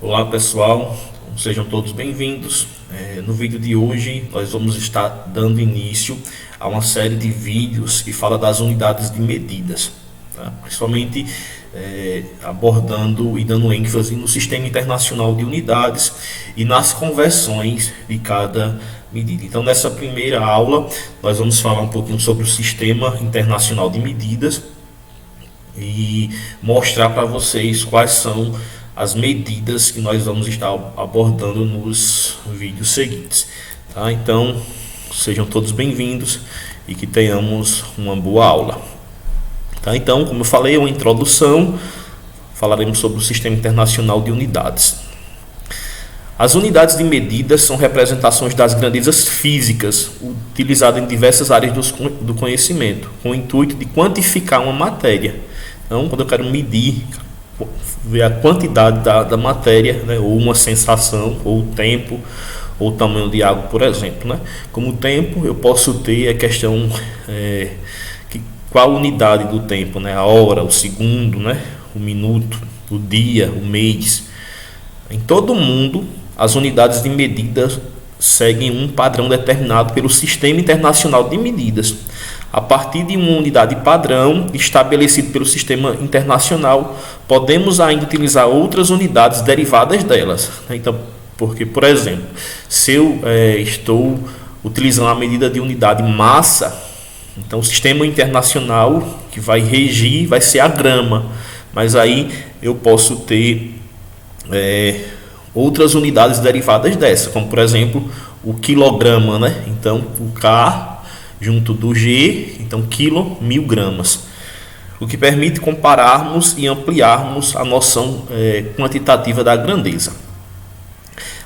Olá pessoal, sejam todos bem-vindos. No vídeo de hoje nós vamos estar dando início a uma série de vídeos que fala das unidades de medidas, tá? Principalmente abordando e dando ênfase no Sistema Internacional de Unidades e nas conversões de cada medida. Então nessa primeira aula nós vamos falar um pouquinho sobre o Sistema Internacional de Medidas e mostrar para vocês quais são as medidas que nós vamos estar abordando nos vídeos seguintes, tá? Então sejam todos bem-vindos e que tenhamos uma boa aula, tá? Então, como eu falei, uma introdução, falaremos sobre o Sistema Internacional de Unidades. As unidades de medidas são representações das grandezas físicas utilizadas em diversas áreas do conhecimento, com o intuito de quantificar uma matéria. Então, quando eu quero medir, ver a quantidade da matéria, né, ou uma sensação, ou o tempo, ou o tamanho de água, por exemplo, né? Como o tempo, eu posso ter a questão qual a unidade do tempo, né? A hora, o segundo, né? O minuto, o dia, o mês. Em todo o mundo, as unidades de medida seguem um padrão determinado pelo Sistema Internacional de Medidas. A partir de uma unidade padrão estabelecida pelo Sistema Internacional, podemos ainda utilizar outras unidades derivadas delas. Então, porque, por exemplo, se eu estou utilizando a medida de unidade massa, então o Sistema Internacional que vai regir vai ser a grama, mas aí eu posso ter outras unidades derivadas dessa, como por exemplo o quilograma, né? Então o K junto do G, então quilo, 1000 gramas, o que permite compararmos e ampliarmos a noção quantitativa da grandeza.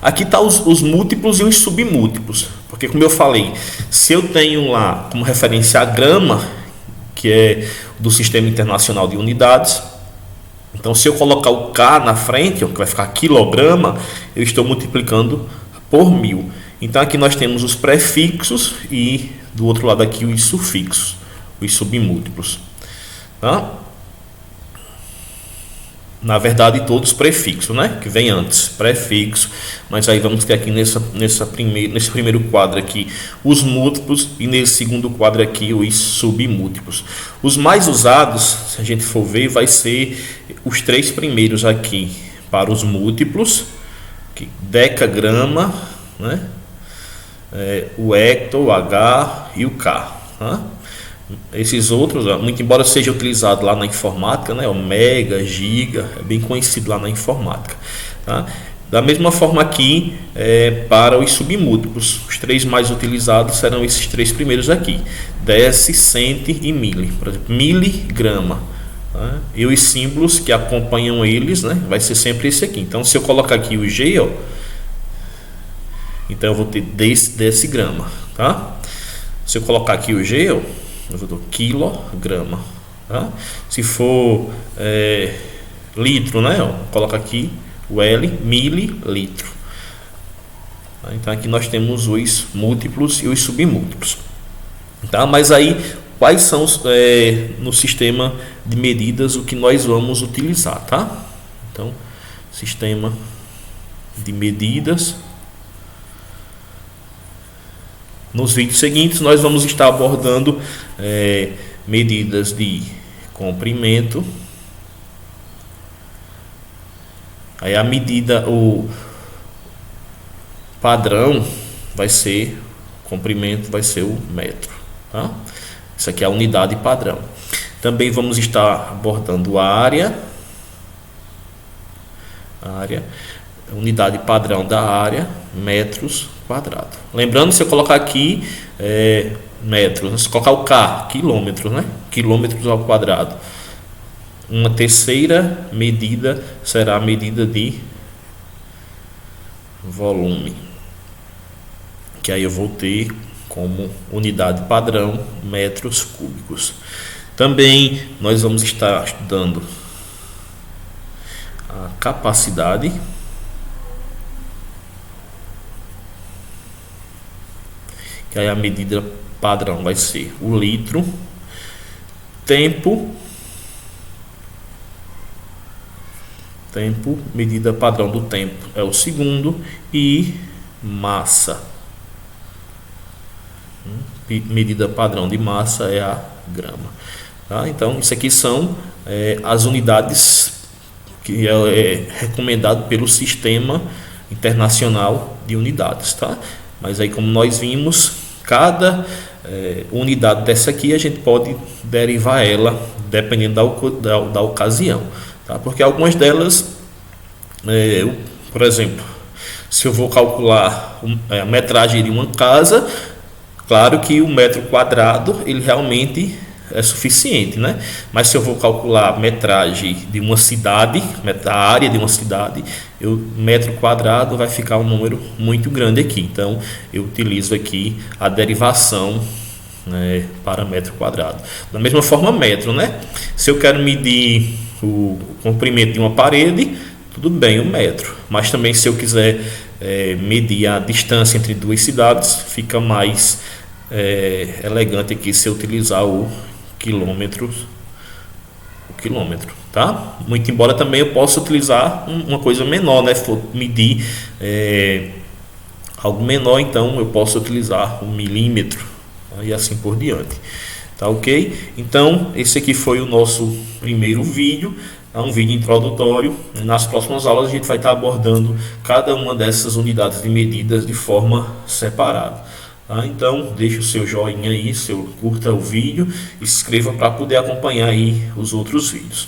Aqui está os múltiplos e os submúltiplos, porque como eu falei, se eu tenho lá como referência a grama, que é do Sistema Internacional de Unidades, então se eu colocar o K na frente, que vai ficar quilograma, eu estou multiplicando por 1000. Então aqui nós temos os prefixos e do outro lado aqui os sufixos, os submúltiplos, tá? Na verdade todos prefixos, né? Que vem antes, prefixo, mas aí vamos ter aqui nesse primeiro quadro aqui os múltiplos e nesse segundo quadro aqui os submúltiplos. Os mais usados, se a gente for ver, vai ser os três primeiros aqui para os múltiplos, que decagrama, né? O hecto, o H e o K, tá? Esses outros, muito embora seja utilizado lá na informática, né, o mega, giga, é bem conhecido lá na informática, tá? Da mesma forma aqui, para os submúltiplos, os três mais utilizados serão esses três primeiros aqui, deci, cento e mili, por exemplo, miligrama, tá? E os símbolos que acompanham eles, né, vai ser sempre esse aqui. Então se eu colocar aqui o G, ó, então eu vou ter decigrama, tá? Se eu colocar aqui o G, eu vou ter quilograma, tá? Se for litro, né? Coloca aqui o L, mililitro. Tá? Então aqui nós temos os múltiplos e os submúltiplos, tá? Mas aí quais são no sistema de medidas o que nós vamos utilizar, tá? Então sistema de medidas. Nos vídeos seguintes nós vamos estar abordando medidas de comprimento. Aí a medida, o padrão vai ser, comprimento vai ser o metro, tá? Isso aqui é a unidade padrão. Também vamos estar abordando a área, unidade padrão da área, metros quadrados. Lembrando, se eu colocar aqui metros, se colocar o K, quilômetros, né? Quilômetros ao quadrado. Uma terceira medida será a medida de volume, que aí eu vou ter como unidade padrão metros cúbicos. Também nós vamos estar estudando a capacidade, que aí a medida padrão vai ser o litro, tempo, Tempo, medida padrão do tempo é o segundo. E massa, medida padrão de massa é a grama. Tá? Então, isso aqui são as unidades que é recomendado pelo Sistema Internacional de Unidades. Tá? Mas aí, como nós vimos, cada unidade dessa aqui a gente pode derivar ela dependendo da ocasião. Tá? Porque algumas delas, por exemplo, se eu vou calcular a metragem de uma casa, claro que o metro quadrado ele realmente é suficiente, né? Mas se eu vou calcular a metragem de uma cidade, a área de uma cidade, o metro quadrado vai ficar um número muito grande aqui. Então eu utilizo aqui a derivação, né, para metro quadrado. Da mesma forma, metro, né? Se eu quero medir o comprimento de uma parede, tudo bem, o metro. Mas também se eu quiser medir a distância entre duas cidades, fica mais elegante aqui se eu utilizar o quilômetro, tá? Muito embora também eu possa utilizar uma coisa menor, né? Se for medir algo menor, então eu posso utilizar o milímetro, e assim por diante. Tá, ok? Então esse aqui foi o nosso primeiro vídeo. É um vídeo introdutório. Nas próximas aulas a gente vai estar abordando cada uma dessas unidades de medidas de forma separada. Tá? Então deixe o seu joinha aí, curta o vídeo e se inscreva para poder acompanhar aí os outros vídeos.